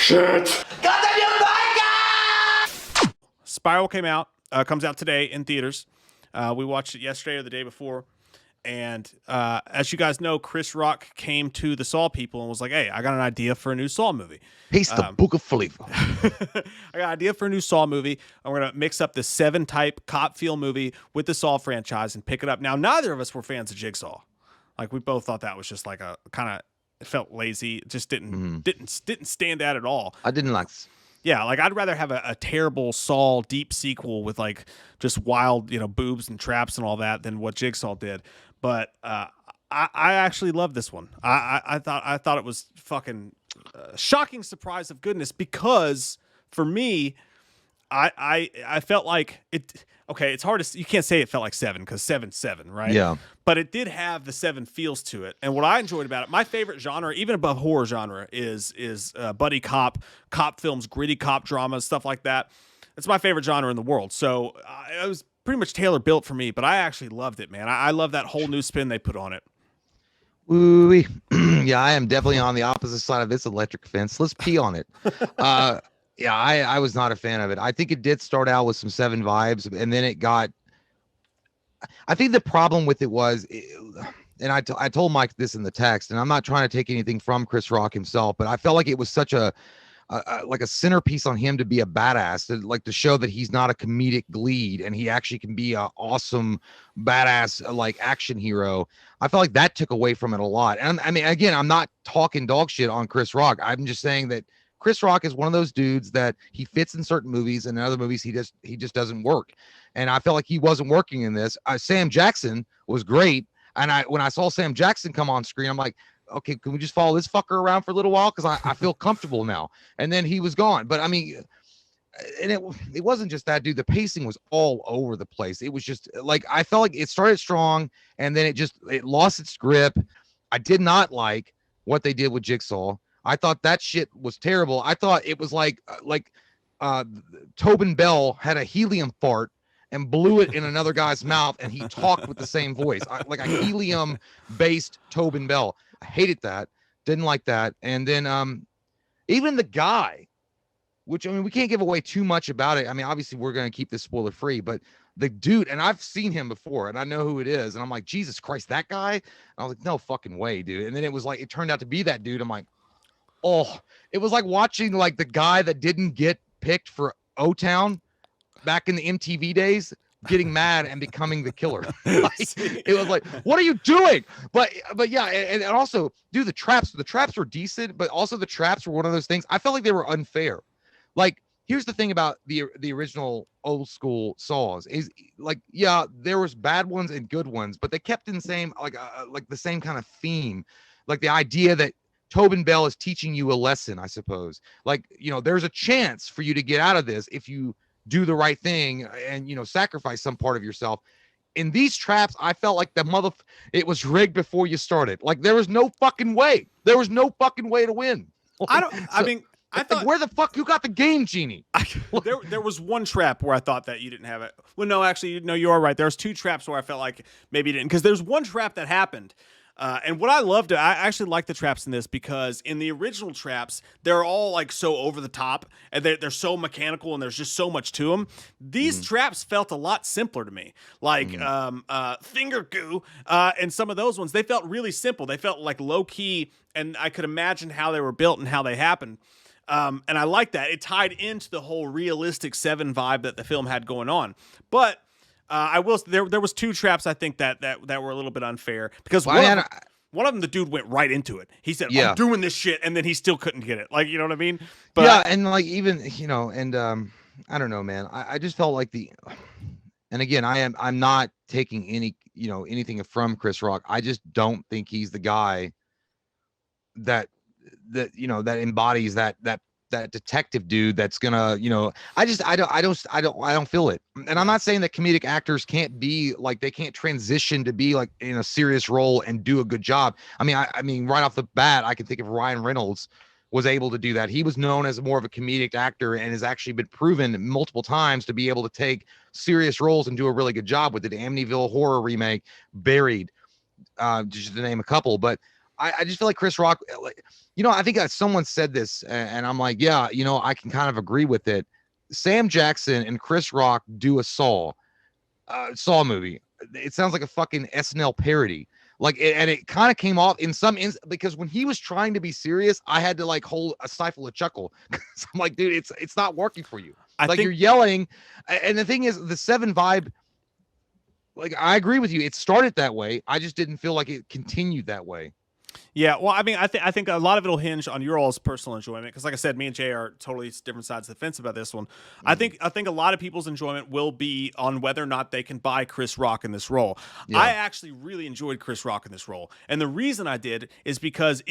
Shit. Spiral comes out today in theaters. We watched it yesterday or the day before. And as you guys know, Chris Rock came to the Saw people and was like, hey, I got an idea for a new Saw movie. He's the book of flavor. I got an idea for a new Saw movie. I'm going to mix up the 7 type cop feel movie with the Saw franchise and pick it up. Now, neither of us were fans of Jigsaw. Like, we both thought that was just like a kind of, it felt lazy. It just didn't stand out at all. I didn't like. Yeah, like I'd rather have a terrible Saw deep sequel with like just wild, boobs and traps and all that than what Jigsaw did. But I actually love this one. I thought it was fucking shocking surprise of goodness, because for me, I felt like it. Okay, it's hard to, you can't say it felt like 7 because 7's 7, right? Yeah. But it did have the 7 feels to it, and what I enjoyed about it, my favorite genre, even above horror genre, is buddy cop films, gritty cop dramas, stuff like that. It's my favorite genre in the world. So it was pretty much tailor built for me, but I actually loved it, man. I love that whole new spin they put on it. Ooh-wee. Yeah, I am definitely on the opposite side of this electric fence. Let's pee on it. Yeah, I was not a fan of it. I think it did start out with some 7 vibes, and then it got. I think the problem with it was, and I told Mike this in the text, and I'm not trying to take anything from Chris Rock himself, but I felt like it was such a centerpiece on him to be a badass, to show that he's not a comedic lead and he actually can be a awesome badass like action hero. I felt like that took away from it a lot. And I mean, again, I'm not talking dog shit on Chris Rock. I'm just saying that Chris Rock is one of those dudes that he fits in certain movies, and in other movies he just doesn't work. And I felt like he wasn't working in this. Sam Jackson was great, and when I saw Sam Jackson come on screen, I'm like, okay, can we just follow this fucker around for a little while? Because I feel comfortable now. And then he was gone. But I mean, and it wasn't just that, dude. The pacing was all over the place. It was just like, I felt like it started strong, and then it lost its grip. I did not like what they did with Jigsaw. I thought that shit was terrible. I thought it was like Tobin Bell had a helium fart and blew it in another guy's mouth, and he talked with the same voice, like a helium-based Tobin Bell. I hated that. Didn't like that. And then even the guy, which, I mean, we can't give away too much about it. I mean, obviously, we're going to keep this spoiler-free, but the dude, and I've seen him before, and I know who it is, and I'm like, Jesus Christ, that guy? And I was like, no fucking way, dude. And then it turned out to be that dude. I'm like, oh, it was like watching like the guy that didn't get picked for O-Town back in the MTV days getting mad and becoming the killer. It was like, what are you doing? But yeah, and also, dude, the traps were decent, but also the traps were one of those things. I felt like they were unfair. Like, here's the thing about the original old school Saws is, like, yeah, there was bad ones and good ones, but they kept in the same like the same kind of theme, like the idea that Tobin Bell is teaching you a lesson, I suppose. Like, there's a chance for you to get out of this if you do the right thing and, sacrifice some part of yourself. In these traps, I felt like it was rigged before you started. Like, there was no fucking way. There was no fucking way to win. I thought, where the fuck you got the game genie? There was one trap where I thought that you didn't have it. Well, no, actually, no, you are right. There's 2 traps where I felt like maybe you didn't, because there's one trap that happened. And what I loved, I actually like the traps in this, because in the original traps, they're all like so over the top, and they're so mechanical, and there's just so much to them. These traps felt a lot simpler to me, like finger goo, and some of those ones, they felt really simple. They felt like low key, and I could imagine how they were built and how they happened. And I like that. It tied into the whole realistic 7 vibe that the film had going on. But there was 2 traps I think that were a little bit unfair, because one of them, the dude went right into it. He said, I'm doing this shit, and then he still couldn't get it. Like, you know what I mean? But yeah, and like, even, and I don't know, man. I just felt like and again, I'm not taking anything from Chris Rock. I just don't think he's the guy that embodies that detective dude that's gonna, I don't feel it. And I'm not saying that comedic actors can't be like, they can't transition to be like in a serious role and do a good job. I mean, right off the bat, I can think of Ryan Reynolds was able to do that. He was known as more of a comedic actor and has actually been proven multiple times to be able to take serious roles and do a really good job with it. Amityville Horror remake, Buried, just to name a couple. But I just feel like Chris Rock, like, I think someone said this, and I'm like, yeah, I can kind of agree with it. Sam Jackson and Chris Rock do a Saw movie. It sounds like a fucking SNL parody. Like, and it kind of came off in some because when he was trying to be serious, I had to like stifle a chuckle. So I'm like, dude, it's not working for you. You're yelling, and the thing is, the Seven vibe. Like, I agree with you. It started that way. I just didn't feel like it continued that way. Yeah, well, I mean, I think a lot of it'll hinge on your all's personal enjoyment because, like I said, me and Jay are totally different sides of the fence about this one. I think a lot of people's enjoyment will be on whether or not they can buy Chris Rock in this role. Yeah. I actually really enjoyed Chris Rock in this role, and the reason I did is because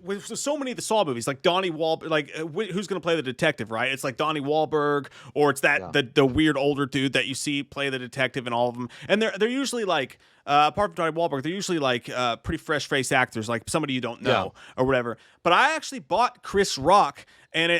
with so many of the Saw movies, like Donnie Wahlberg, like who's going to play the detective, right? It's like Donnie Wahlberg, or it's that the weird older dude that you see play the detective in all of them, and they're usually like. Apart from Donnie Wahlberg, they're usually like pretty fresh-faced actors, like somebody you don't know or whatever. But I actually bought Chris Rock and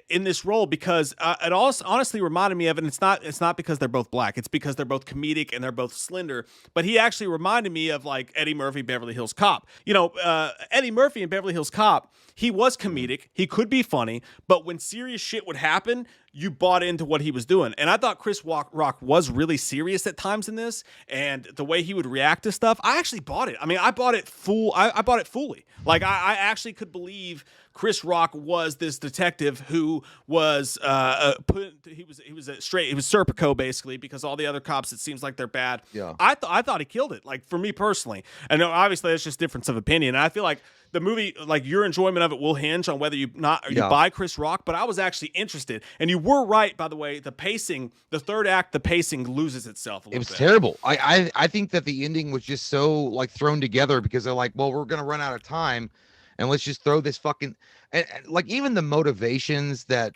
in this role because it also honestly reminded me of, and it's not because they're both black, it's because they're both comedic and they're both slender. But he actually reminded me of like Eddie Murphy, Beverly Hills Cop. Eddie Murphy in Beverly Hills Cop, he was comedic, he could be funny, but when serious shit would happen, you bought into what he was doing. And I thought Chris Rock was really serious at times in this, and the way he would react to stuff, I actually bought it. I mean, I bought it I bought it fully. Like, I actually could believe Chris Rock was this detective who was he was Serpico basically, because all the other cops, it seems like they're bad. Yeah. I thought he killed it. Like, for me personally, and obviously that's just difference of opinion. And I feel like the movie, like, your enjoyment of it will hinge on whether you buy Chris Rock. But I was actually interested, and you were right, by the way. The pacing, the third act, the pacing loses itself a little bit. It was terrible. I think that the ending was just so like thrown together because they're like, well, we're gonna run out of time, and let's just throw this fucking and like even the motivations that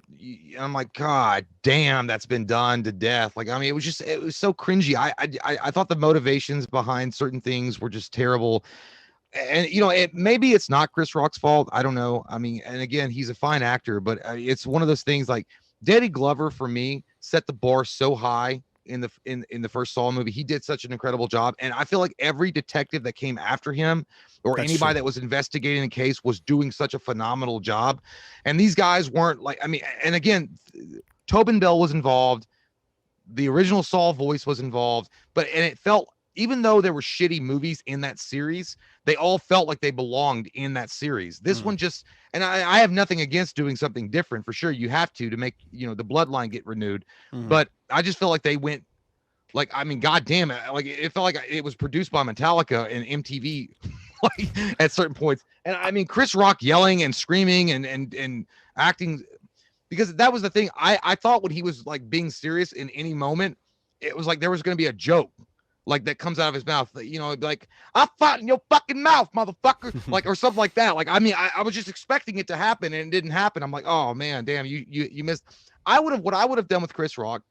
I'm like, God damn, that's been done to death. Like, I mean, it was so cringy. I thought the motivations behind certain things were just terrible. And maybe it's not Chris Rock's fault. I don't know. I mean, and again, he's a fine actor, but it's one of those things. Like, Danny Glover for me set the bar so high in the first Saw movie. He did such an incredible job, and I feel like every detective that came after him or anybody that was investigating the case was doing such a phenomenal job. And these guys weren't like, I mean, and again, Tobin Bell was involved. The original Saw voice was involved, and it felt, even though there were shitty movies in that series, they all felt like they belonged in that series. This one just, and I have nothing against doing something different. For sure, you have to make, the bloodline get renewed. But I just felt like they went, like, I mean, God damn it. Like, it felt like it was produced by Metallica and MTV, like, at certain points. And I mean, Chris Rock yelling and screaming and acting, because that was the thing. I thought when he was like being serious in any moment, it was like there was going to be a joke like that comes out of his mouth, like, I fought in your fucking mouth, motherfucker, like, or something like that. Like, I mean, I was just expecting it to happen, and it didn't happen. I'm like, oh man, damn, you missed. What I would have done with Chris Rock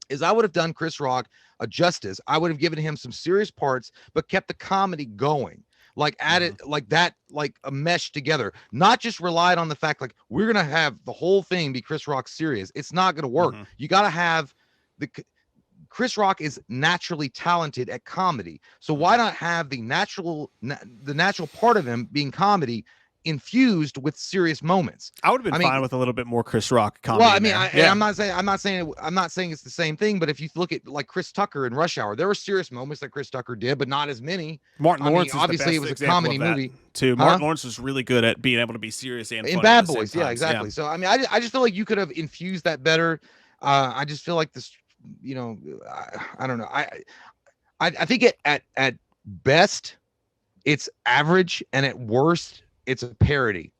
is I would have done Chris Rock a justice. I would have given him some serious parts, but kept the comedy going. Like, added like that, like a mesh together, not just relied on the fact like we're gonna have the whole thing be Chris Rock serious. It's not gonna work. You gotta have Chris Rock is naturally talented at comedy. So why not have the natural part of him being comedy infused with serious moments? I would have been fine with a little bit more Chris Rock comedy. Well, I mean, I'm not saying it's the same thing, but if you look at like Chris Tucker in Rush Hour, there were serious moments that Chris Tucker did, but not as many. Martin Lawrence, obviously, it was a comedy movie too. Martin Lawrence was really good at being able to be serious and funny in Bad Boys. Yeah, exactly. Yeah. So I mean, I just feel like you could have infused that better. I just feel like this. I don't know. I think at best it's average, and at worst it's a parody.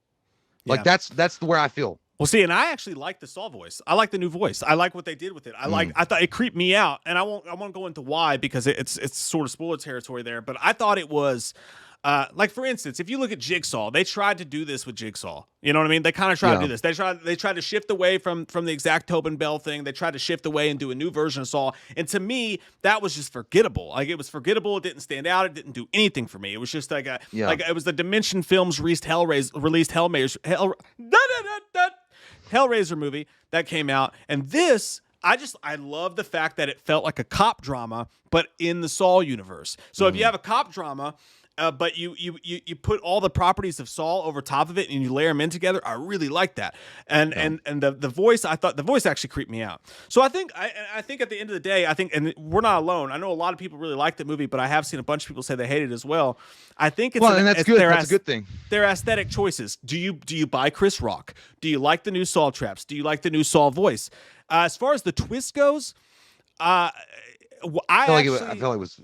Like, that's the way I feel. Well, see, and I actually like the Saw voice. I like the new voice. I like what they did with it. I thought it creeped me out, and I won't go into why, because it's sort of spoiler territory there. But I thought it was. Like, for instance, if you look at Jigsaw, they tried to do this with Jigsaw. You know what I mean? They kind of tried to do this. They tried to shift away from the exact Tobin Bell thing. They tried to shift away and do a new version of Saw. And to me, that was just forgettable. Like, it was forgettable. It didn't stand out. It didn't do anything for me. It was just like like it was the Dimension Films released Hellraiser movie that came out, and this. I love the fact that it felt like a cop drama, but in the Saw universe. So if you have a cop drama, but you put all the properties of Saul over top of it and you layer them in together. I really like that. And Yeah. and the voice, I thought the voice actually creeped me out. So I think at the end of the day, I think, and we're not alone. I know a lot of people really like the movie, but I have seen a bunch of people say they hate it as well. I think it's and that's good. That's a good thing. Their aesthetic choices. Do you buy Chris Rock? Do you like the new Saul traps? Do you like the new Saul voice? As far as the twist goes, I feel like it was.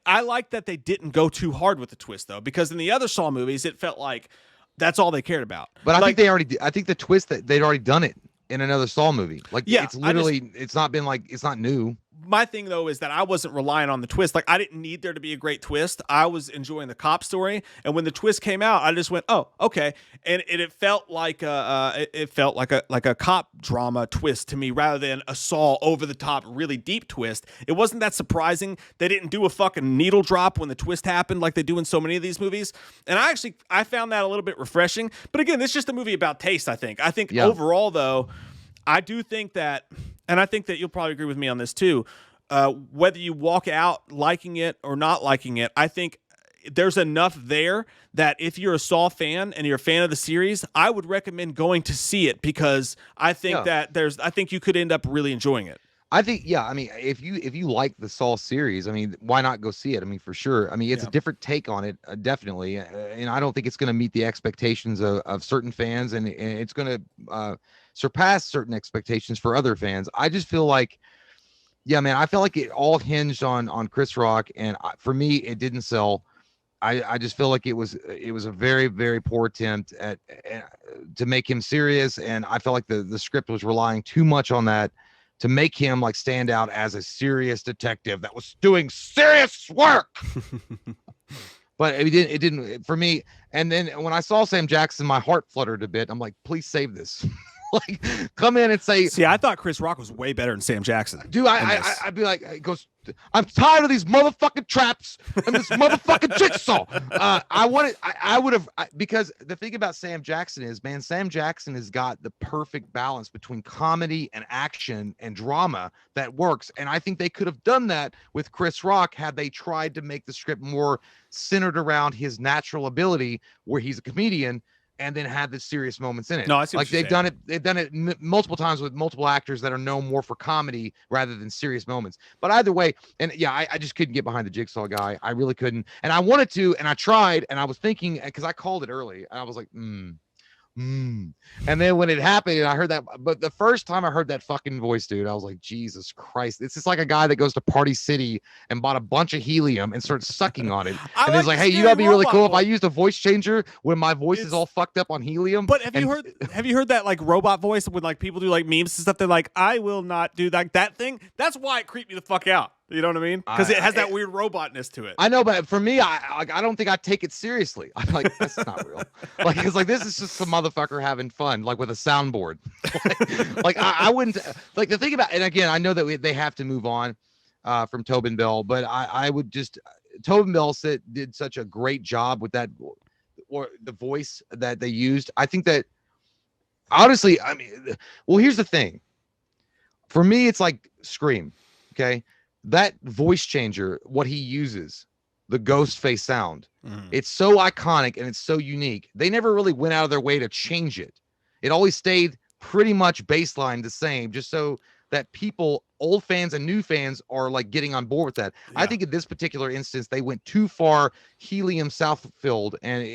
I like that they didn't go too hard with the twist though, because in the other Saw movies, it felt like that's all they cared about. But I think they already did. I think the twist that they'd already done it in another Saw movie. Like, yeah, it's literally, it's not been like, it's not new. My thing though is that I wasn't relying on the twist. Like, I didn't need there to be a great twist. I was enjoying the cop story, and when the twist came out, I just went, "Oh, okay." And it felt like a cop drama twist to me, rather than a Saw over the top, really deep twist. It wasn't that surprising. They didn't do a fucking needle drop when the twist happened, like they do in so many of these movies. And I found that a little bit refreshing. But again, it's just a movie about taste. I think overall though, I do think that, and I think that you'll probably agree with me on this too, whether you walk out liking it or not liking it, I think there's enough there that if you're a Saw fan and you're a fan of the series, I would recommend going to see it, because I think that I think you could end up really enjoying it. I think, yeah, I mean, if you like the Saw series, I mean, why not go see it? I mean, for sure. I mean, it's a different take on it, definitely. And I don't think it's going to meet the expectations of certain fans, and it's going to surpass certain expectations for other fans. I just feel like, yeah, man, I felt like it all hinged on Chris Rock, and for me, it didn't sell. I just feel like it was a very, very poor attempt at to make him serious, and I felt like the script was relying too much on that to make him like stand out as a serious detective that was doing serious work. But it didn't for me. And then when I saw Sam Jackson, my heart fluttered a bit. I'm like, please save this. Like, come in and say. See, I thought Chris Rock was way better than Sam Jackson. Dude, I'd be like, it goes, I'm tired of these motherfucking traps and this motherfucking Jigsaw. I would have, because the thing about Sam Jackson is, man, Sam Jackson has got the perfect balance between comedy and action and drama that works. And I think they could have done that with Chris Rock had they tried to make the script more centered around his natural ability, where he's a comedian, and then had the serious moments in it. No, I see what like you're saying. they've done it multiple times with multiple actors that are known more for comedy rather than serious moments. But either way, and yeah, I just couldn't get behind the Jigsaw guy. I really couldn't. And I wanted to, and I tried, and I was thinking, because I called it early, and I was like, and then when it happened, and I heard that, but the first time I heard that fucking voice, dude, I was like, Jesus Christ, this is like a guy that goes to Party City and bought a bunch of helium and starts sucking on it, and he's like, hey, you gotta be really cool if I used a voice changer when my voice is all fucked up on helium. But have you heard that like robot voice when like people do like memes and stuff? They're like, I will not do that thing. That's why it creeped me the fuck out. You know what I mean? Because it has that weird robotness to it. I know, but for me, I don't think I take it seriously. I'm like, that's not real. Like, it's like, this is just some motherfucker having fun, like with a soundboard. I wouldn't, like, the thing about, and again, I know that they have to move on from Tobin Bell, but I would just, Tobin Bell did such a great job with that, or the voice that they used. I think that, honestly, I mean, well, here's the thing. For me, it's like Scream, okay? That voice changer, what he uses, the ghost face sound, it's so iconic and it's so unique. They never really went out of their way to change it. It always stayed pretty much baseline the same, just so that people, old fans and new fans, are like getting on board with that. Yeah. I think in this particular instance, they went too far helium Southfield, and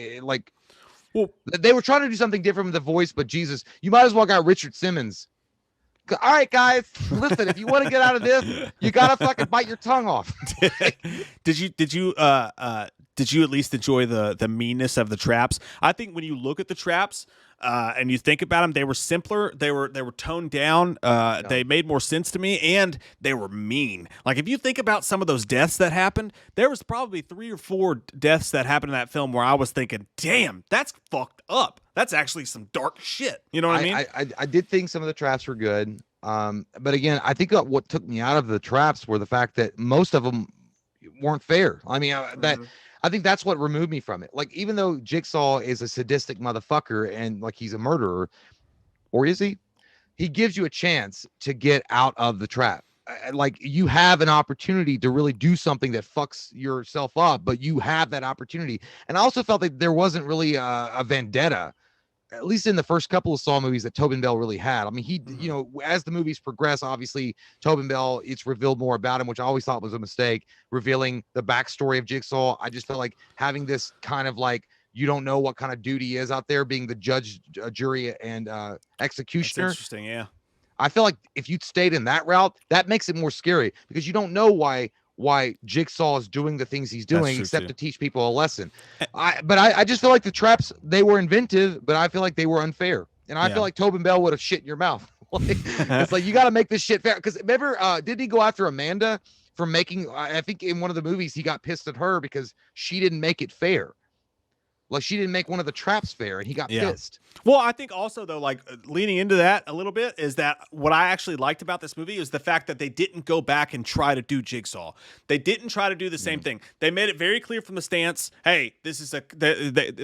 they were trying to do something different with the voice, but Jesus, you might as well got Richard Simmons. All right, guys, listen, if you want to get out of this, you gotta fucking bite your tongue off. Did you at least enjoy the meanness of the traps? I think when you look at the traps and you think about them, they were simpler, they were toned down, they made more sense to me, and they were mean. Like, if you think about some of those deaths that happened, there was probably 3 or 4 deaths that happened in that film where I was thinking, damn, that's fucked up. That's actually some dark shit. You know what I mean? I did think some of the traps were good. But again, I think what took me out of the traps were the fact that most of them weren't fair. I mean, I think that's what removed me from it. Like, even though Jigsaw is a sadistic motherfucker and like he's a murderer, or is he? He gives you a chance to get out of the trap. like you have an opportunity to really do something that fucks yourself up, but you have that opportunity. And I also felt that there wasn't really a vendetta, at least in the first couple of Saw movies, that Tobin Bell really had. I mean, he, you know, as the movies progress, obviously Tobin Bell, it's revealed more about him, which I always thought was a mistake, revealing the backstory of Jigsaw. I just felt like having this kind of like, you don't know what kind of dude he is out there, being the judge, jury, and executioner. That's interesting, yeah. I feel like if you'd stayed in that route, that makes it more scary, because you don't know why Jigsaw is doing the things he's doing, except to teach people a lesson. I just feel like the traps, they were inventive, but I feel like they were unfair. And I feel like Tobin Bell would have shit in your mouth. Like, it's like, you got to make this shit fair. Because remember, did he go after Amanda for making, I think in one of the movies, he got pissed at her because she didn't make it fair. Like, she didn't make one of the traps fair, and he got pissed. Well, I think also, though, like leaning into that a little bit, is that what I actually liked about this movie is the fact that they didn't go back and try to do Jigsaw. They didn't try to do the same thing. They made it very clear from the stance, hey, this is at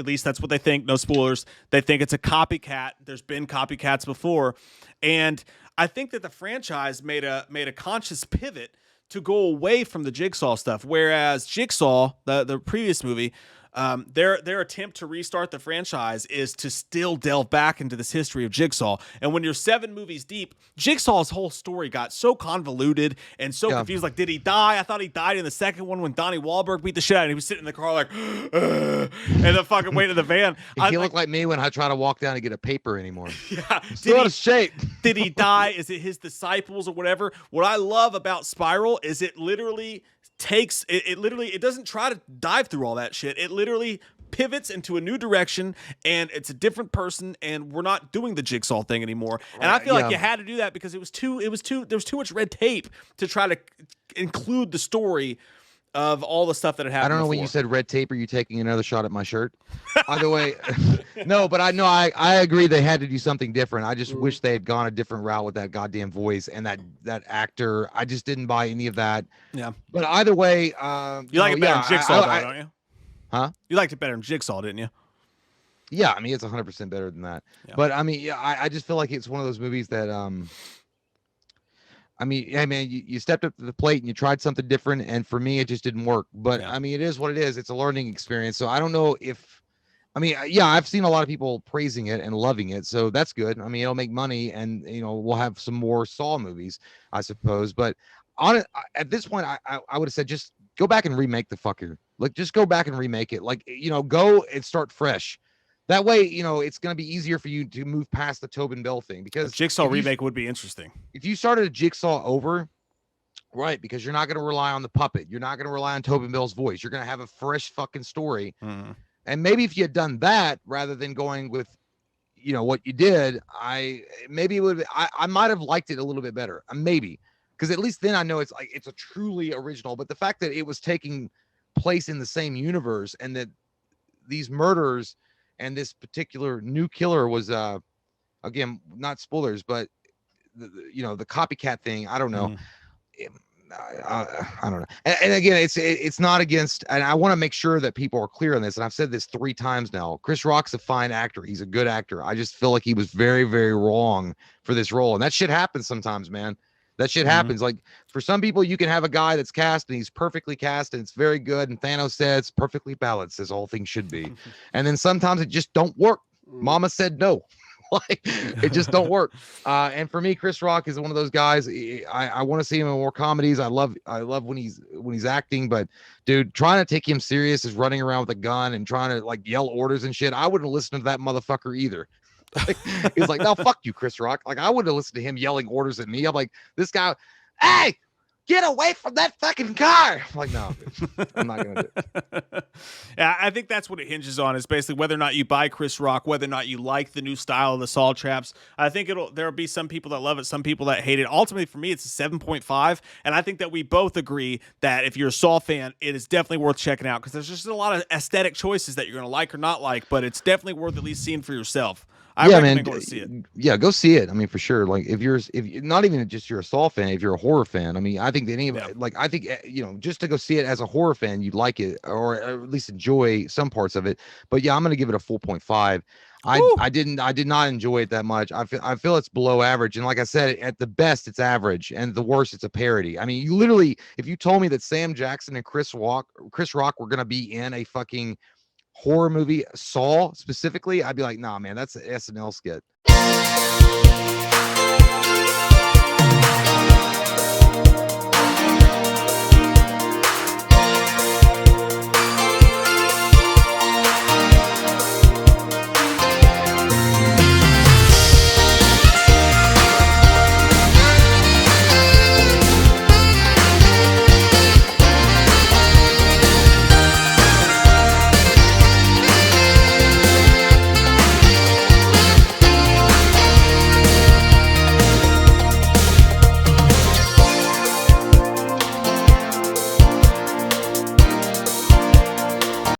least that's what they think. No spoilers. They think it's a copycat. There's been copycats before. And I think that the franchise made a conscious pivot to go away from the Jigsaw stuff. Whereas Jigsaw, the previous movie, their attempt to restart the franchise is to still delve back into this history of Jigsaw. And when you're 7 movies deep, Jigsaw's whole story got so convoluted and so confused. Like, did he die? I thought he died in the second one when Donnie Wahlberg beat the shit out of him. He was sitting in the car like, and then fucking waiting in the van. He looked like me when I try to walk down and get a paper anymore. Yeah. Still out of shape. Did he die? Is it his disciples or whatever? What I love about Spiral is it literally takes it doesn't try to dive through all that shit. It literally pivots into a new direction, and it's a different person, and we're not doing the Jigsaw thing anymore. And I feel like you had to do that because there was too much red tape to try to include the story of all the stuff that had happened. I don't know before. when you said red tape, are you taking another shot at my shirt? Either way, no, but I agree they had to do something different. I just wish they had gone a different route with that goddamn voice and that actor. I just didn't buy any of that. Yeah. But either way, you like it better than Jigsaw, don't you? Huh? You liked it better than Jigsaw, didn't you? Yeah, I mean, it's 100% better than that. Yeah. But I mean, yeah, I just feel like it's one of those movies that I mean, yeah, man, you stepped up to the plate and you tried something different, and for me, it just didn't work. But I mean, it is what it is. It's a learning experience. So I don't know if, I mean, yeah, I've seen a lot of people praising it and loving it, so that's good. I mean, it'll make money, and you know, we'll have some more Saw movies, I suppose. But on it, at this point, I would have said just go back and remake the fucker. Like, just go back and remake it. Like, you know, go and start fresh. That way, you know, it's going to be easier for you to move past the Tobin Bell thing, because a Jigsaw remake would be interesting. If you started a Jigsaw over, right, because you're not going to rely on the puppet. You're not going to rely on Tobin Bell's voice. You're going to have a fresh fucking story. And maybe if you had done that rather than going with, you know, what you did, I might have liked it a little bit better. Maybe, because at least then I know it's like, it's a truly original. But the fact that it was taking place in the same universe, and that these murders and this particular new killer was, again, not spoilers, but you know, the copycat thing. I don't know. I don't know. And again, it's not against, and I want to make sure that people are clear on this. And I've said this 3 times now. Chris Rock's a fine actor. He's a good actor. I just feel like he was very, very wrong for this role. And that shit happens sometimes, man. That shit happens. Like, for some people, you can have a guy that's cast and he's perfectly cast and it's very good. And Thanos said it's perfectly balanced, as all things should be. And then sometimes it just don't work. Mama said no. Like, it just don't work. And for me, Chris Rock is one of those guys. I want to see him in more comedies. I love when he's acting, but dude, trying to take him serious is running around with a gun and trying to like yell orders and shit. I wouldn't listen to that motherfucker either. Like, he's like, no, fuck you, Chris Rock. Like, I wouldn't listen to him yelling orders at me. I'm like, this guy, hey, get away from that fucking car. I'm like, no, bitch, I'm not gonna do it. Yeah, I think that's what it hinges on, is basically whether or not you buy Chris Rock, whether or not you like the new style of the Saw traps. I think there'll be some people that love it, some people that hate it. Ultimately, for me, it's a 7.5, and I think that we both agree that if you're a Saw fan, it is definitely worth checking out, because there's just a lot of aesthetic choices that you're gonna like or not like, but it's definitely worth at least seeing for yourself. I recommend going to see it. Yeah, go see it. I mean, for sure. Like, if you're not even just you're a Saw fan, if you're a horror fan, I mean, I think that I think, you know, just to go see it as a horror fan, you'd like it, or at least enjoy some parts of it. But yeah, I'm going to give it a 4.5. Woo! I did not enjoy it that much. I feel it's below average. And like I said, at the best it's average, and the worst it's a parody. I mean, you literally, if you told me that Sam Jackson and Chris Rock were gonna be in a fucking horror movie, Saw specifically, I'd be like, nah, man, that's an SNL skit.